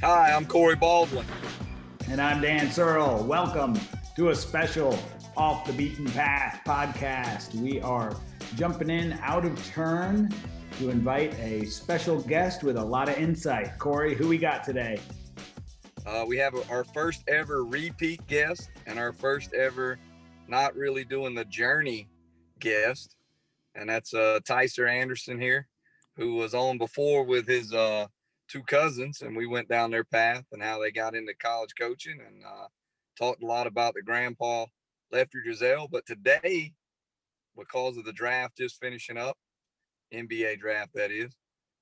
Hi, I'm Corey Baldwin. And I'm Dan Searle. Welcome to a special Off the Beaten Path podcast. We are jumping in out of turn to invite a special guest with a lot of insight. Corey, who we got today? We have our first ever repeat guest and our first ever not really doing the journey guest. And that's Tyser Anderson here, who was on before with his two cousins. And we went down their path and how they got into college coaching and talked a lot about the grandpa Lefty Driesell. But today, because of the draft just finishing up, NBA draft that is,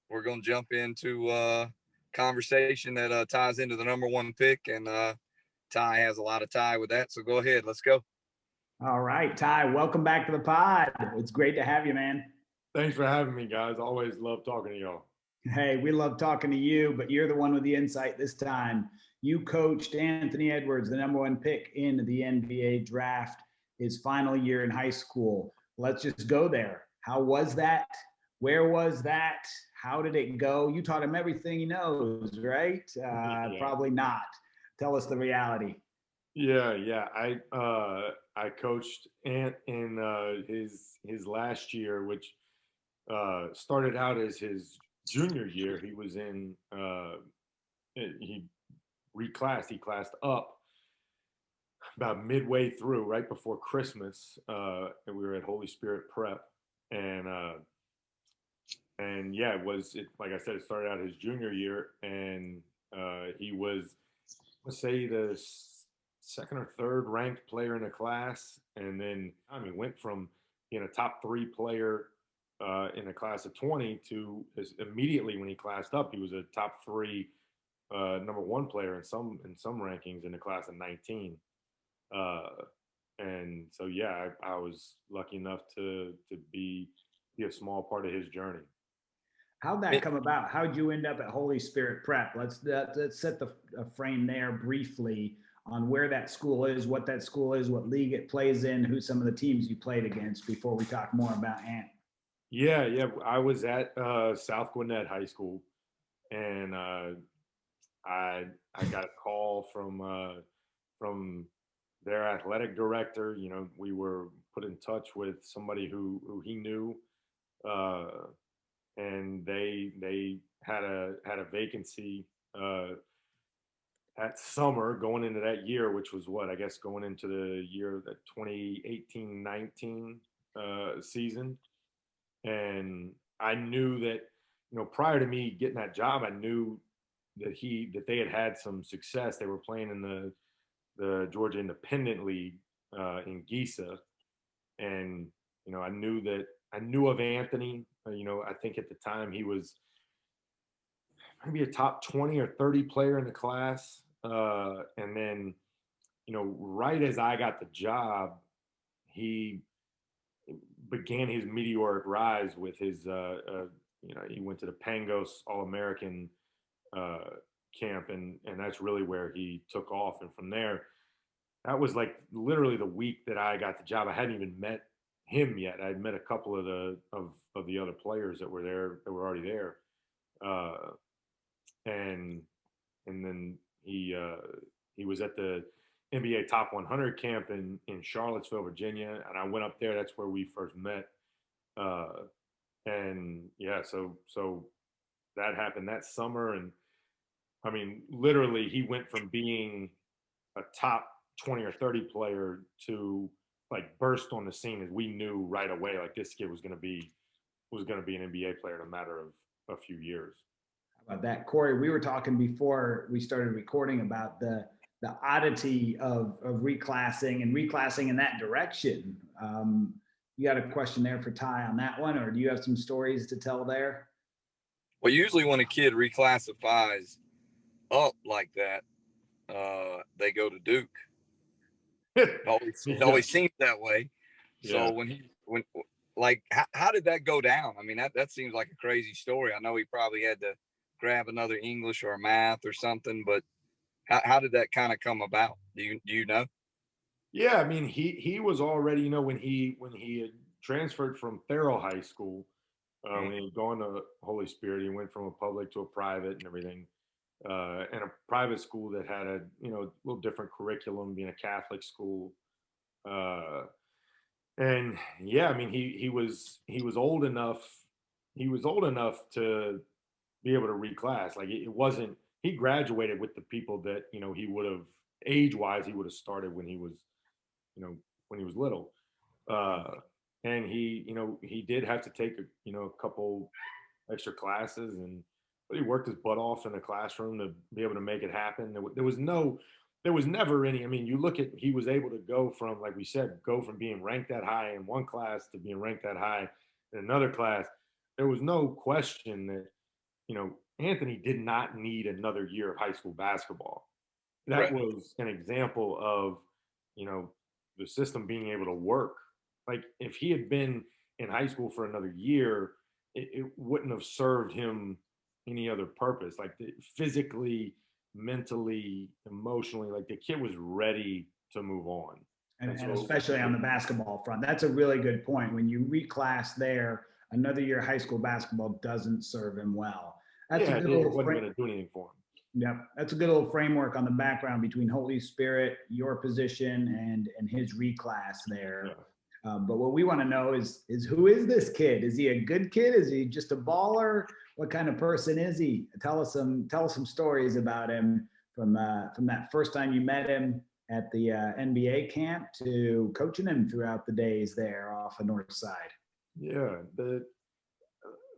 we're going to jump into conversation that ties into the number one pick, and Ty has a lot of tie with that. So go ahead, let's go. All right, Ty, welcome back to the pod. It's great to have you, man. Thanks for having me, guys. Always love talking to y'all. Hey, we love talking to you, but you're the one with the insight this time. You coached Anthony Edwards, the number one pick in the NBA draft, his final year in high school. Let's just go there. How was that? Where was that? How did it go? You taught him everything he knows, right? Yeah. Probably not. Tell us the reality. Yeah. I coached Ant in his last year, which started out as his junior year. He was in he reclassed. He classed up about midway through, right before Christmas, and we were at Holy Spirit Prep, and yeah, like I said, it started out his junior year, and he was, let's say, the second or third ranked player in the class, and then went from being a top three player in a class of 20 to immediately when he classed up, he was a top three number one player in some rankings in the class of 19. And so yeah, I was lucky enough to be a small part of his journey. How'd that come about? How'd you end up at Holy Spirit Prep? Let's set the frame there briefly on where that school is, what that school is, what league it plays in, who some of the teams you played against before we talk more about Ant. Yeah. I was at South Gwinnett High School, and I got a call from their athletic director. You know, we were put in touch with somebody who he knew, and they had a vacancy that summer going into that year, which was going into the year, the 2018-19 season. And I knew that, prior to me getting that job, I knew that they had some success. They were playing in the Georgia Independent League in Giza, and I knew of Anthony. I think at the time he was maybe a top 20 or 30 player in the class, and then right as I got the job, he began his meteoric rise with his he went to the Pangos All-American camp, and that's really where he took off. And from there, that was like literally the week that I got the job. I hadn't even met him yet. I'd met a couple of the other players that were there, that were already there, and then he was at the NBA Top 100 camp in Charlottesville, Virginia, and I went up there. That's where we first met, and yeah, so that happened that summer. And I mean, literally, he went from being a top 20 or 30 player to like burst on the scene, as we knew right away, like this kid was going to be an NBA player in a matter of a few years. How about that, Corey? We were talking before we started recording about the oddity of reclassing in that direction. You got a question there for Ty on that one, or do you have some stories to tell there? Well, usually when a kid reclassifies up like that, they go to Duke. It always seems that way. So yeah. How did that go down? I mean, that seems like a crazy story. I know he probably had to grab another English or math or something, but how did that kind of come about? Do you know? Yeah, I mean, he was already, when he had transferred from Farrell High School, when he had gone to Holy Spirit, he went from a public to a private and everything. in a private school that had a little different curriculum, being a Catholic school. Uh, and yeah, I mean he was old enough. He was old enough to be able to reclass. Like it wasn't. He graduated with the people that he would have age wise he would have started when he was when he was little. Uh, and he did have to take a couple extra classes, and but he worked his butt off in the classroom to be able to make it happen. There was never any. I mean, you look at he was able to go from, like we said, go from being ranked that high in one class to being ranked that high in another class. There was no question that Anthony did not need another year of high school basketball. That Right. was an example of you know the system being able to work. Like if he had been in high school for another year, it wouldn't have served him any other purpose. Like physically, mentally, emotionally, like the kid was ready to move on. And especially on the basketball front, that's a really good point. When you reclass there, another year of high school basketball doesn't serve him well. That's a yeah, good it little wasn't going to do anything for him. Yep, that's a good little framework on the background between Holy Spirit, your position, and his reclass there. Yeah. But what we want to know is who is this kid? Is he a good kid? Is he just a baller? What kind of person is he? Tell us some stories about him from that first time you met him at the NBA camp to coaching him throughout the days there off the north side. Yeah,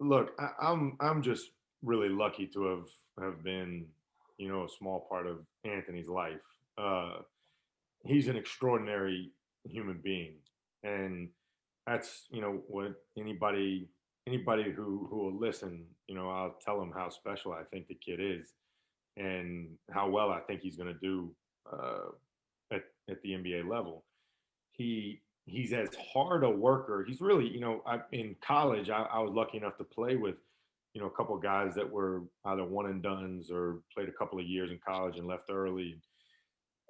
look, I'm just really lucky to have been a small part of Anthony's life. Uh, he's an extraordinary human being, and that's what anybody who will listen, I'll tell them how special I think the kid is, and how well I think he's going to do at the NBA level. He's as hard a worker. He's really, in college, I was lucky enough to play with, a couple of guys that were either one and dones or played a couple of years in college and left early.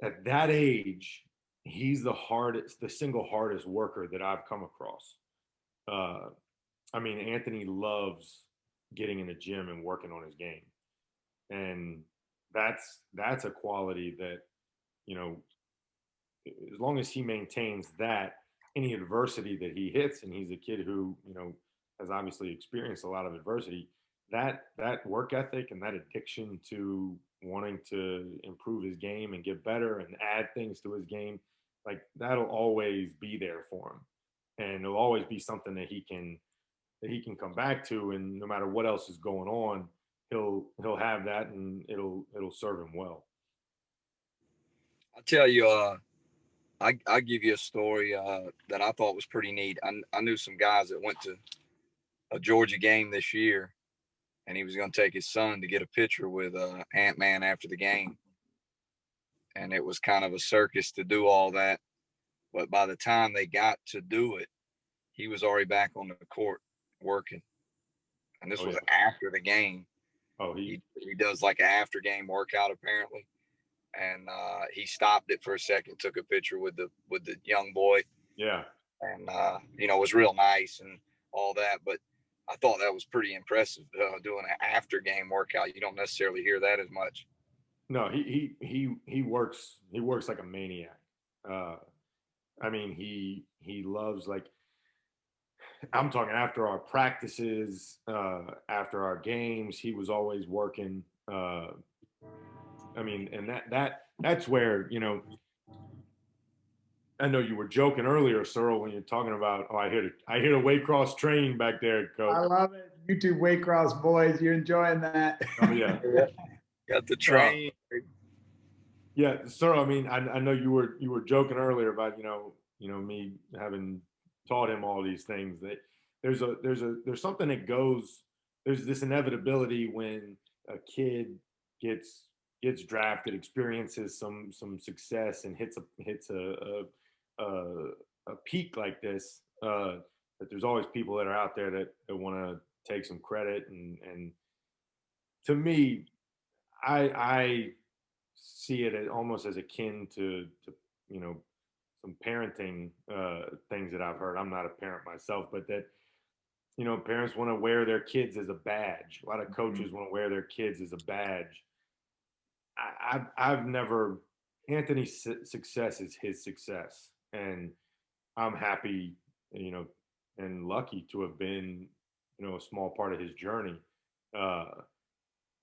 At that age, he's the single hardest worker that I've come across. Uh, I mean, Anthony loves getting in the gym and working on his game, and that's a quality that you know as long as he maintains that, any adversity that he hits, and he's a kid who has obviously experienced a lot of adversity, that work ethic and that addiction to wanting to improve his game and get better and add things to his game, like that'll always be there for him, and it'll always be something that he can come back to, and no matter what else is going on, he'll have that, and it'll serve him well. I'll tell you, I give you a story that I thought was pretty neat. I knew some guys that went to a Georgia game this year, and he was going to take his son to get a picture with Ant-Man after the game. And it was kind of a circus to do all that. But by the time they got to do it, he was already back on the court working. And this Oh was yeah. after the game. Oh, He does like an after game workout apparently. And he stopped it for a second, took a picture with the young boy, yeah. and it was real nice and all that. But I thought that was pretty impressive, doing an after game workout. You don't necessarily hear that as much. No, he works like a maniac. Uh, I mean, he loves, like, I'm talking after our practices, after our games, he was always working. I mean, and that's where I know you were joking earlier, Cyril, when you're talking about, oh, I hear the Waycross train back there, I Coach. love it. YouTube Waycross boys, you're enjoying that. Oh yeah. Got the train. Yeah, Cyril. I mean, I know you were joking earlier about me having taught him all these things. That there's something that goes. There's this inevitability when a kid gets drafted, experiences some success, and hits a peak like this. That there's always people that are out there that want to take some credit, and to me, I see it as, almost as akin to some parenting things that I've heard. I'm not a parent myself, but that parents want to wear their kids as a badge. A lot of coaches want to wear their kids as a badge, I've never, Anthony's success is his success, and I'm happy, and lucky to have been, a small part of his journey. Uh,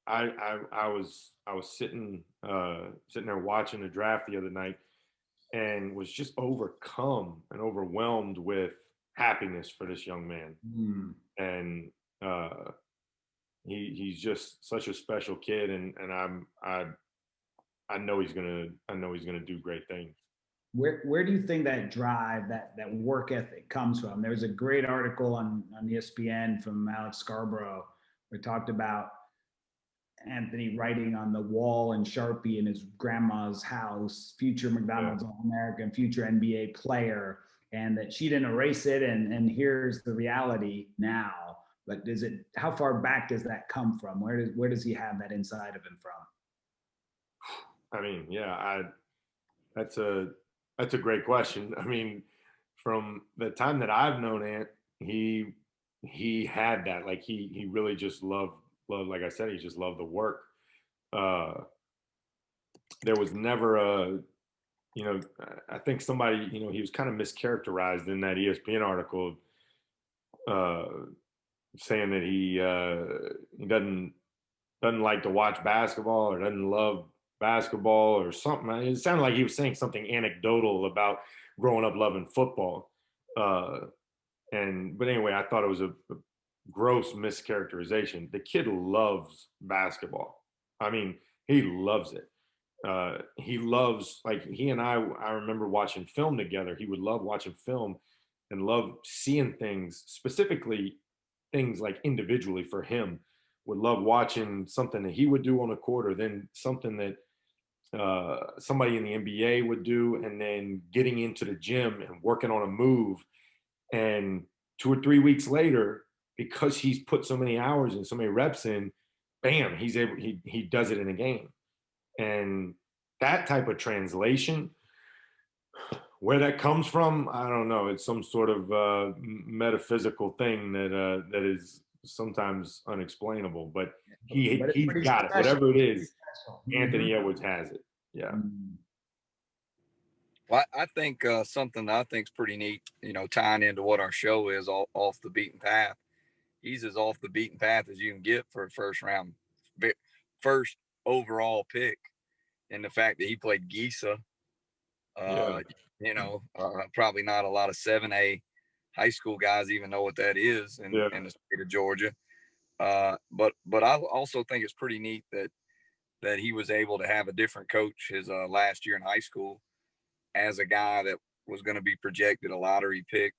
I was sitting there watching the draft the other night, and was just overcome and overwhelmed with happiness for this young man. Mm. And he's just such a special kid, and I know he's gonna do great things. Where do you think that drive, that work ethic comes from? There's a great article on ESPN from Alex Scarborough where it talked about Anthony writing on the wall in Sharpie in his grandma's house, future McDonald's All-American, future NBA player, and that she didn't erase it. And here's the reality now. But how far back does that come from? Where does he have that inside of him from? I mean, that's a great question. I mean, from the time that I've known Ant, he had that. Like he really just loved, like I said, he just loved the work. There was never I think somebody, he was kind of mischaracterized in that ESPN article, saying that he doesn't like to watch basketball or doesn't love basketball or something. It sounded like he was saying something anecdotal about growing up loving football. But anyway, I thought it was a gross mischaracterization. The kid loves basketball. I mean, he loves it. He loves, like, he and I remember watching film together. He would love watching film and love seeing things, specifically things like individually for him. Would love watching something that he would do on a court, or then something that somebody in the NBA would do, and then getting into the gym and working on a move. And 2 or 3 weeks later, because he's put so many hours and so many reps in, bam, he does it in a game. And that type of translation, where that comes from, I don't know. It's some sort of metaphysical thing that is sometimes unexplainable, but he's got it. Whatever it is, Anthony Edwards has it. Yeah. Well, I think something that I think is pretty neat, tying into what our show is, off the beaten path. He's as off the beaten path as you can get for a first overall pick. And the fact that he played Gisa, Yeah. probably not a lot of 7A high school guys even know what that is in the state of Georgia. But I also think it's pretty neat that he was able to have a different coach his last year in high school, as a guy that was going to be projected a lottery pick,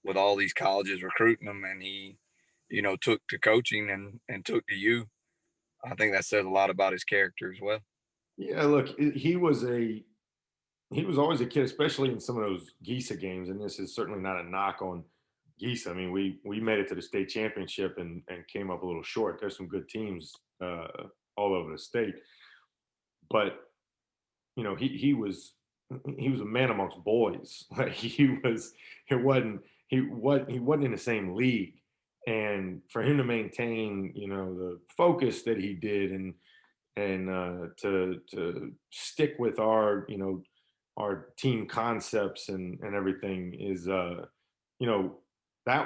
with all these colleges recruiting him, and he, took to coaching and took to you. I think that says a lot about his character as well. Yeah, look, he was always a kid, especially in some of those Gisa games. And this is certainly not a knock on Gisa. I mean, we made it to the state championship and came up a little short. There's some good teams all over the state, but he was a man amongst boys. Like he wasn't in the same league. And for him to maintain, the focus that he did, and to stick with our team concepts and everything is, that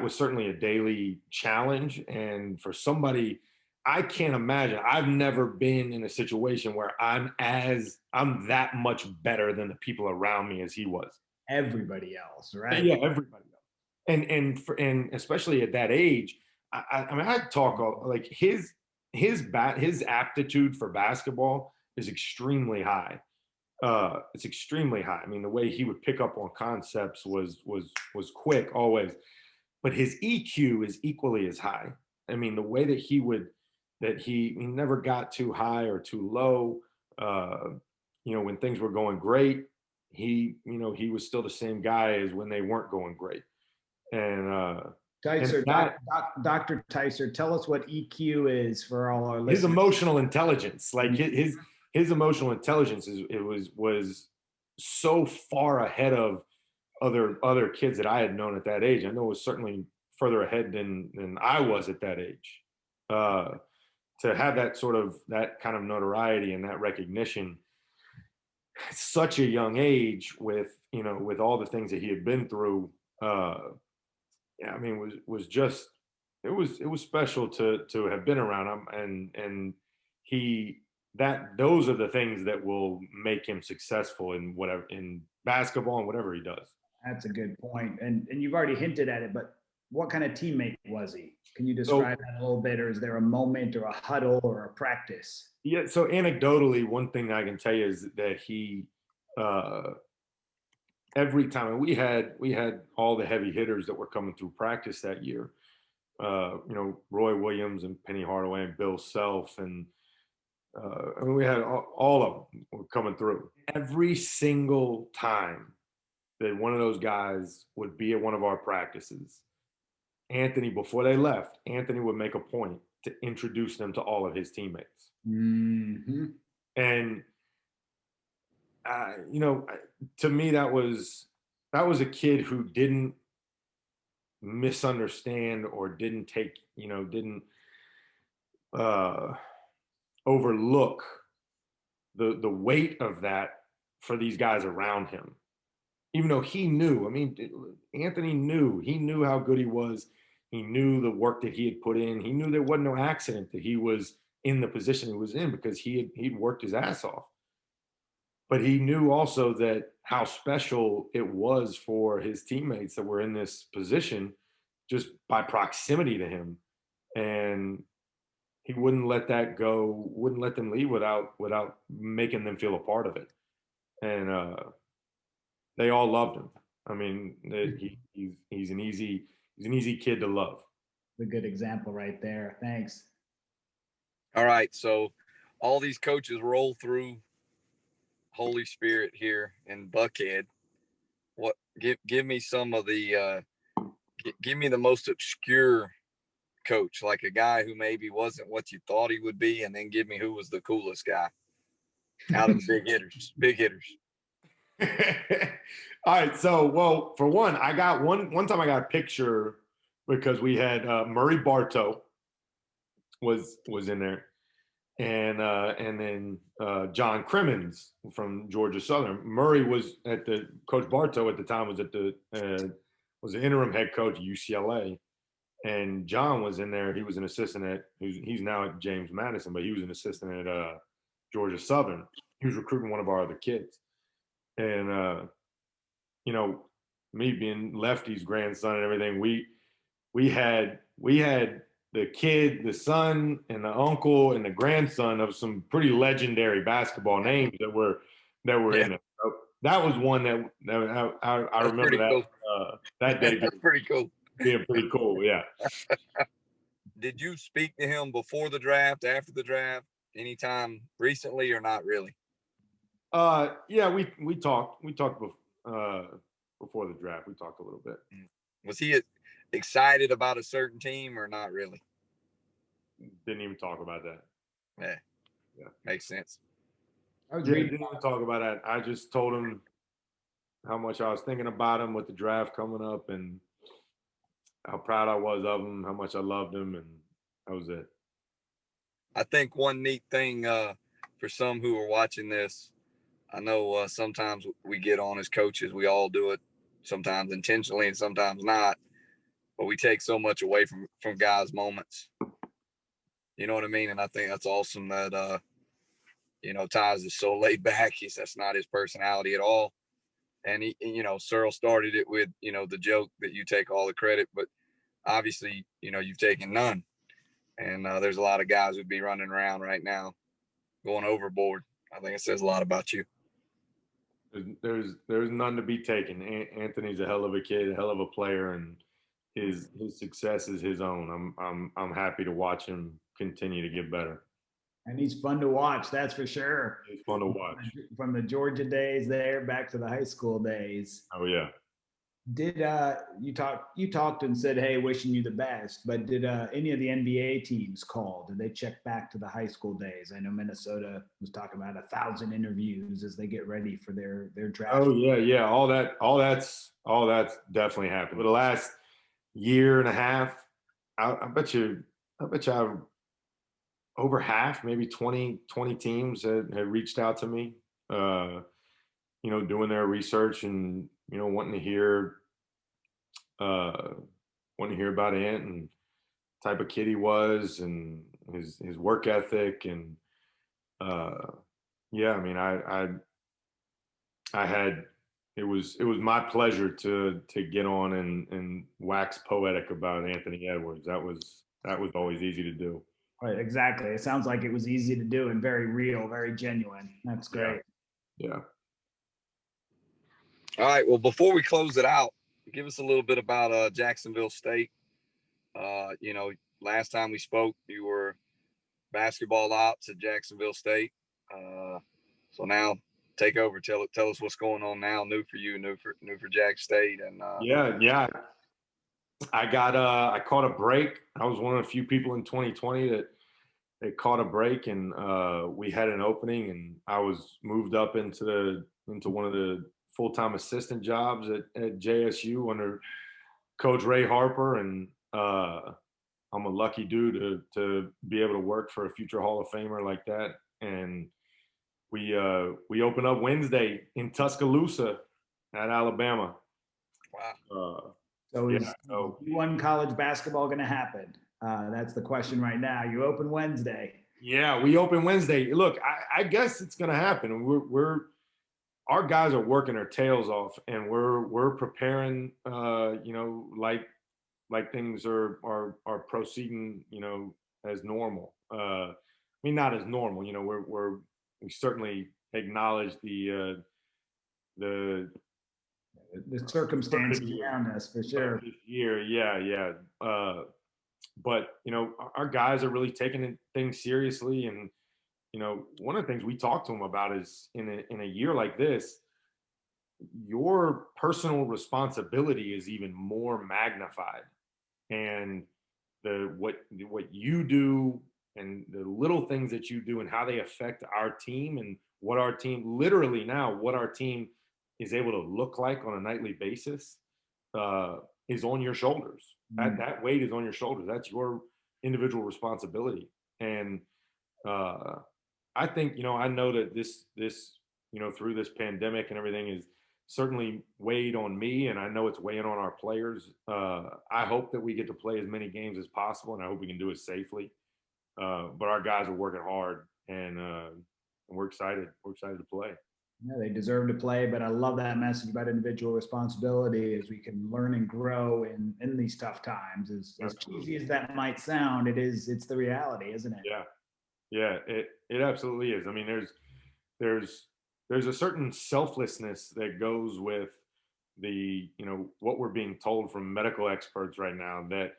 was certainly a daily challenge. And for somebody, I can't imagine. I've never been in a situation where I'm that much better than the people around me as he was. Everybody else, right? Yeah, everybody else. And especially at that age, I mean, I talk like his aptitude for basketball is extremely high. It's extremely high. I mean, the way he would pick up on concepts was quick always, but his EQ is equally as high. I mean, the way that he never got too high or too low. When things were going great, he was still the same guy as when they weren't going great. And Ticer, Dr. Ticer, tell us what EQ is for all our listeners. His emotional intelligence, like his emotional intelligence was so far ahead of other kids that I had known at that age. I know it was certainly further ahead than I was at that age. to have that kind of notoriety and that recognition at such a young age with, with all the things that he had been through, yeah, I mean, was just, it was special to have been around him, and those are the things that will make him successful in basketball and whatever he does. That's a good point. And you've already hinted at it, but what kind of teammate was he? Can you describe that a little bit, or is there a moment or a huddle or a practice? Yeah, so anecdotally, one thing I can tell you is that he, every time, and we had all the heavy hitters that were coming through practice that year, Roy Williams and Penny Hardaway and Bill Self, and I mean, we had all of them were coming through. Every single time that one of those guys would be at one of our practices, Anthony, before they left, Anthony would make a point to introduce them to all of his teammates. Mm-hmm. And to me, that was a kid who didn't misunderstand or didn't overlook the weight of that for these guys around him. Even though he knew, I mean, Anthony knew how good he was. He knew the work that he had put in. He knew there wasn't no accident that he was in the position he was in, because he'd worked his ass off. But he knew also that how special it was for his teammates that were in this position just by proximity to him. And he wouldn't let that go, wouldn't let them leave without making them feel a part of it. And they all loved him. I mean, he's an easy kid to love. A good example right there. Thanks. All right, so all these coaches roll through Holy Spirit here in Buckhead. What give me some of the give me the most obscure coach, like a guy who maybe wasn't what you thought he would be, and then give me who was the coolest guy out of the big hitters. All right, so well, for one, I got one time I got a picture because we had Murray Bartow was in there, and then John Crimmins from Georgia Southern. Murray was Coach Bartow at the time was was the interim head coach at UCLA, and John was in there. He was an assistant he's now at James Madison, but he was an assistant at Georgia Southern. He was recruiting one of our other kids, and me being Lefty's grandson and everything, we had the kid, the son, and the uncle and the grandson of some pretty legendary basketball names that were in it. So that was one that I remember that cool. That day. That's pretty cool. Being pretty cool, yeah. Did you speak to him before the draft, after the draft, anytime recently, or not really? Yeah, we talked. We talked before the draft. We talked a little bit. Was he excited about a certain team or not really? Didn't even talk about that. Yeah. Makes sense. Didn't even talk about that. I just told him how much I was thinking about him with the draft coming up, and how proud I was of him, how much I loved him, and that was it. I think one neat thing for some who are watching this, I know sometimes we get on as coaches, we all do it, sometimes intentionally and sometimes not, but we take so much away from guys' moments. You know what I mean? And I think that's awesome that Tyus is so laid back. That's not his personality at all. And he, Searle started it with, the joke that you take all the credit, but obviously, you've taken none. And there's a lot of guys who'd be running around right now going overboard. I think it says a lot about you. There's none to be taken. Anthony's a hell of a kid, a hell of a player, and his success is his own. I'm happy to watch him continue to get better. And he's fun to watch, that's for sure. He's fun to watch. From the Georgia days there back to the high school days. Oh yeah. Did you talked and said, hey, wishing you the best, but did any of the NBA teams call? Did they check back to the high school days? I know Minnesota was talking about 1,000 interviews as they get ready for their draft. Oh yeah. All that's definitely happened. For the last year and a half, I bet you over half, maybe 20 teams had reached out to me, doing their research and, uh, wanting to hear about Ant and type of kid he was and his work ethic. And, yeah, I mean, I had, it was my pleasure to get on and wax poetic about Anthony Edwards. That was always easy to do. Right, exactly. It sounds like it was easy to do and very real, very genuine. That's Yeah. great. Yeah. All right. Well, before we close it out, give us a little bit about Jacksonville State. Last time we spoke, you were basketball ops at Jacksonville State. So now take over. Tell us what's going on now. New for you, new for Jack State, and Yeah. I caught a break. I was one of the few people in 2020 that caught a break, and we had an opening, and I was moved up into one of the full-time assistant jobs at JSU under Coach Ray Harper, and I'm a lucky dude to be able to work for a future Hall of Famer like that. And we open up Wednesday in Tuscaloosa at Alabama. wow. So Yeah, is D1 college basketball going to happen? That's the question right now. You open Wednesday. Yeah, we open Wednesday. Look, I guess it's going to happen. Our guys are working their tails off, and we're preparing. Like things are proceeding. As normal. I mean, not as normal. We certainly acknowledge the Circumstances around us for sure. this year. Yeah. But our guys are really taking things seriously, and one of the things we talk to them about is in a year like this, your personal responsibility is even more magnified, and what you do and the little things that you do and how they affect our team and what our team is able to look like on a nightly basis is on your shoulders. That weight is on your shoulders. That's your individual responsibility. And I think, I know that this through this pandemic and everything is certainly weighed on me, and I know it's weighing on our players. I hope that we get to play as many games as possible, and I hope we can do it safely. But our guys are working hard, and we're excited. We're excited to play. Yeah, they deserve to play, but I love that message about individual responsibility as we can learn and grow in these tough times. As cheesy as that might sound, it's the reality, isn't it? Yeah, it absolutely is. I mean, there's a certain selflessness that goes with the what we're being told from medical experts right now, that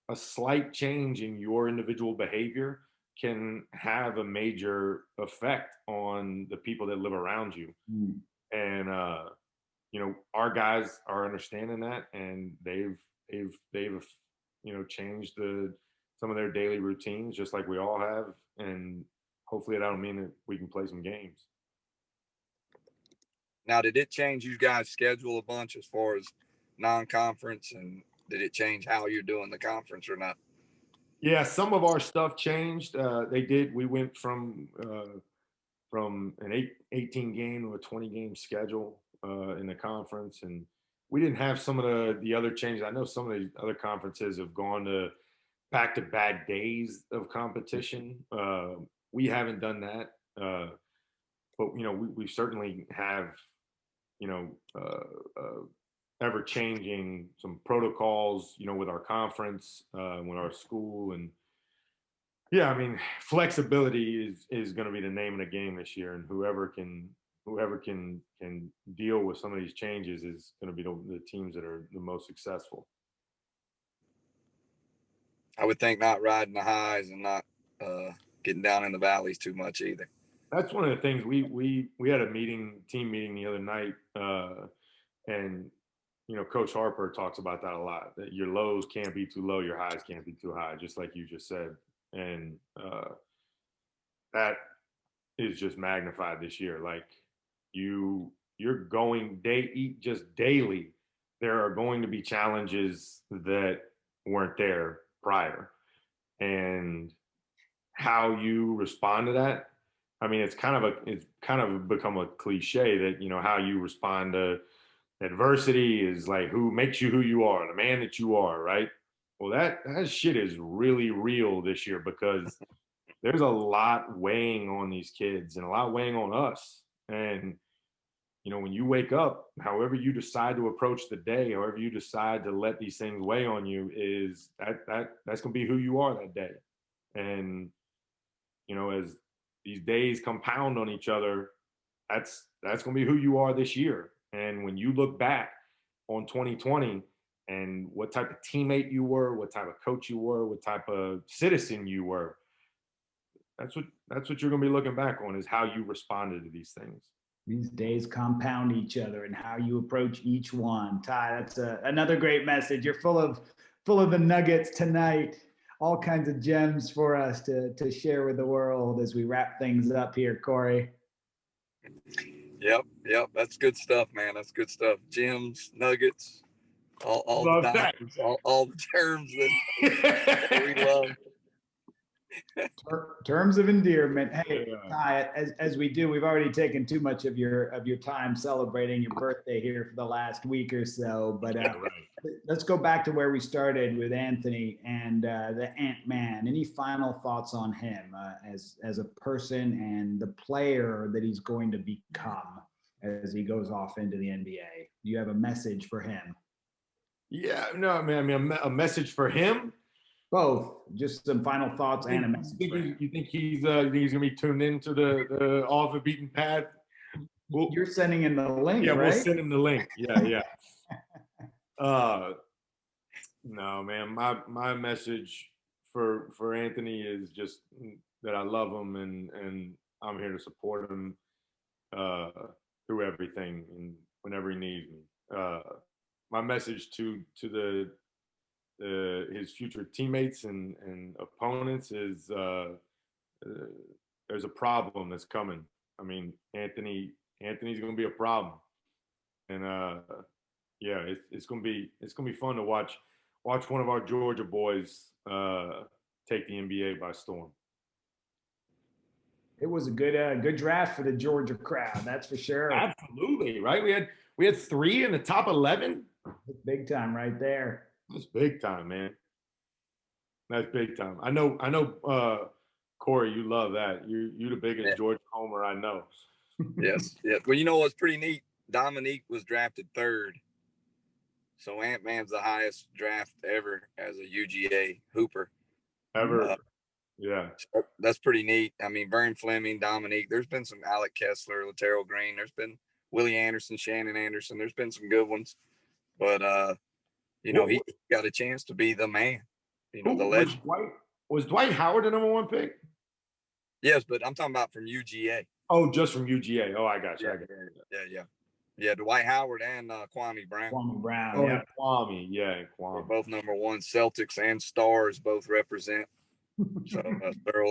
a slight change in your individual behavior can have a major effect on the people that live around you. And our guys are understanding that, and they've changed some of their daily routines, just like we all have. And hopefully that'll mean that we can play some games. Now, did it change you guys' schedule a bunch as far as non-conference, and did it change how you're doing the conference or not? Yeah, some of our stuff changed. They did. We went from an 18 game to a 20 game schedule in the conference, and we didn't have some of the other changes. I know some of the other conferences have gone to back-to-back days of competition. We haven't done that, but we certainly have ever-changing some protocols, with our conference, with our school. And yeah, I mean, flexibility is going to be the name of the game this year, and whoever can deal with some of these changes is going to be the teams that are the most successful. I would think not riding the highs and not getting down in the valleys too much either. That's one of the things we had a team meeting the other night, and Coach Harper talks about that a lot. That your lows can't be too low, your highs can't be too high, just like you just said. And that is just magnified this year. Like you're going just daily. There are going to be challenges that weren't there prior, and how you respond to that. I mean, it's kind of become a cliche that, you know, how you respond to adversity is like who makes you who you are, the man that you are, right? Well, that shit is really real this year because there's a lot weighing on these kids and a lot weighing on us. And you know, when you wake up, however you decide to approach the day, however you decide to let these things weigh on you, is that's gonna be who you are that day. And you know, as these days compound on each other, that's gonna be who you are this year. And when you look back on 2020 and what type of teammate you were, what type of coach you were, what type of citizen you were, that's what you're gonna be looking back on is how you responded to these things. These days compound each other and how you approach each one. Ty, that's another great message. You're full of the nuggets tonight. All kinds of gems for us to share with the world as we wrap things up here, Corey. Yep. That's good stuff, man. That's good stuff. Gems, nuggets, all the dimes, all the terms that we love. Terms of endearment. Hey, Ty, as we do, we've already taken too much of your time celebrating your birthday here for the last week or so. But let's go back to where we started with Anthony and the Ant-Man. Any final thoughts on him as a person and the player that he's going to become as he goes off into the NBA? Do you have a message for him? Yeah, no, man. I mean, a message for him. Both, just some final thoughts and a message. You think he's gonna be tuned into the off the beaten path? You're sending him the link, yeah, right? We'll send him the link. Yeah. No, man. My message for Anthony is just that I love him and I'm here to support him through everything and whenever he needs me. My message to his future teammates and opponents is there's a problem that's coming. I mean, Anthony's going to be a problem, and yeah, it's going to be fun to watch one of our Georgia boys take the NBA by storm. It was a good draft for the Georgia crowd, that's for sure. Absolutely, right? We had 3 in the top 11. Big time, right there. That's big time, man. That's big time. I know, Corey, you love that. You're the biggest Georgia homer I know. Yes. Well, you know what's pretty neat? Dominique was drafted 3rd. So Ant-Man's the highest draft ever as a UGA hooper. Ever. Yeah. So that's pretty neat. I mean, Vern Fleming, Dominique, there's been some Alec Kessler, Laterrell Green, there's been Willie Anderson, Shannon Anderson, there's been some good ones. But you know, he got a chance to be the man. You know, the legend. Was Dwight Howard the number 1 pick? Yes, but I'm talking about from UGA. Oh, just from UGA. Oh, I got you. Yeah. Dwight Howard and Kwame Brown. Kwame. Yeah, Kwame. They're both number 1. Celtics and Stars both represent. So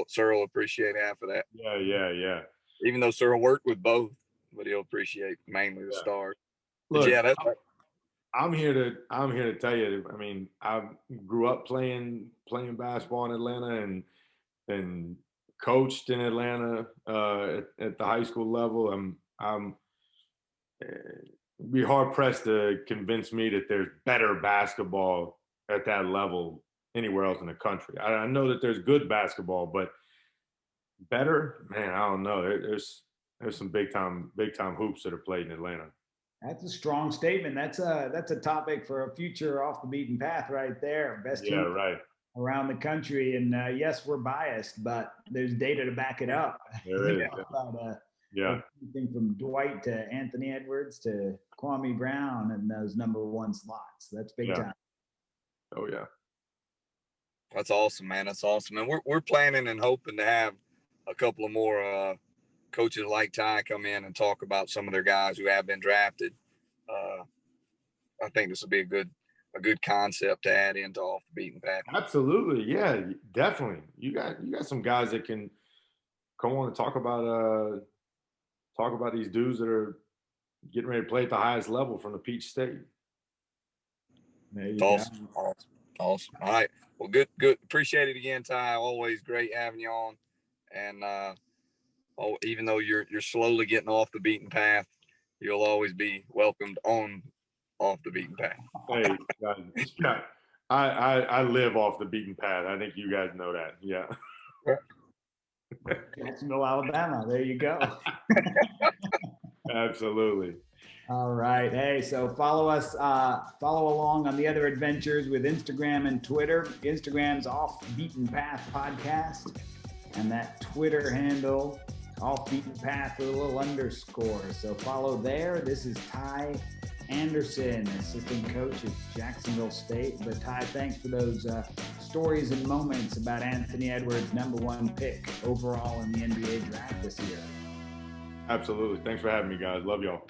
Searle will appreciate half of that. Yeah. Even though Searle worked with both, but he'll appreciate mainly the Stars. Look, yeah, that's right. I'm here to tell you. I mean, I grew up playing basketball in Atlanta and coached in Atlanta at the high school level. I'm be hard pressed to convince me that there's better basketball at that level anywhere else in the country. I know that there's good basketball, but better, man, I don't know. There's some big time hoops that are played in Atlanta. That's a strong statement. That's a topic for a future off the beaten path right there. Best team around the country. And yes, we're biased, but there's data to back it up. There is. Everything from Dwight to Anthony Edwards to Kwame Brown and those number 1 slots. That's big time. Oh yeah. That's awesome, man. That's awesome. And we're planning and hoping to have a couple of more coaches like Ty come in and talk about some of their guys who have been drafted. I think this will be a good concept to add into off the beaten path. Absolutely, yeah, definitely. You got some guys that can come on and talk about these dudes that are getting ready to play at the highest level from the Peach State. Awesome. All right. Well, good. Appreciate it again, Ty. Always great having you on. And even though you're slowly getting off the beaten path, you'll always be welcomed on off the beaten path. Hey, yeah, I live off the beaten path. I think you guys know that. Yeah. Jacksonville, Alabama. There you go. Absolutely. All right. Hey, so follow us, follow along on the other adventures with Instagram and Twitter. Instagram's Off Beaten Path Podcast, and that Twitter handle, Off Beaten Path with a little underscore. So follow there. This is Ty Anderson, assistant coach at Jacksonville State. But Ty, thanks for those stories and moments about Anthony Edwards, #1 pick overall in the NBA draft this year. Absolutely. Thanks for having me, guys. Love y'all.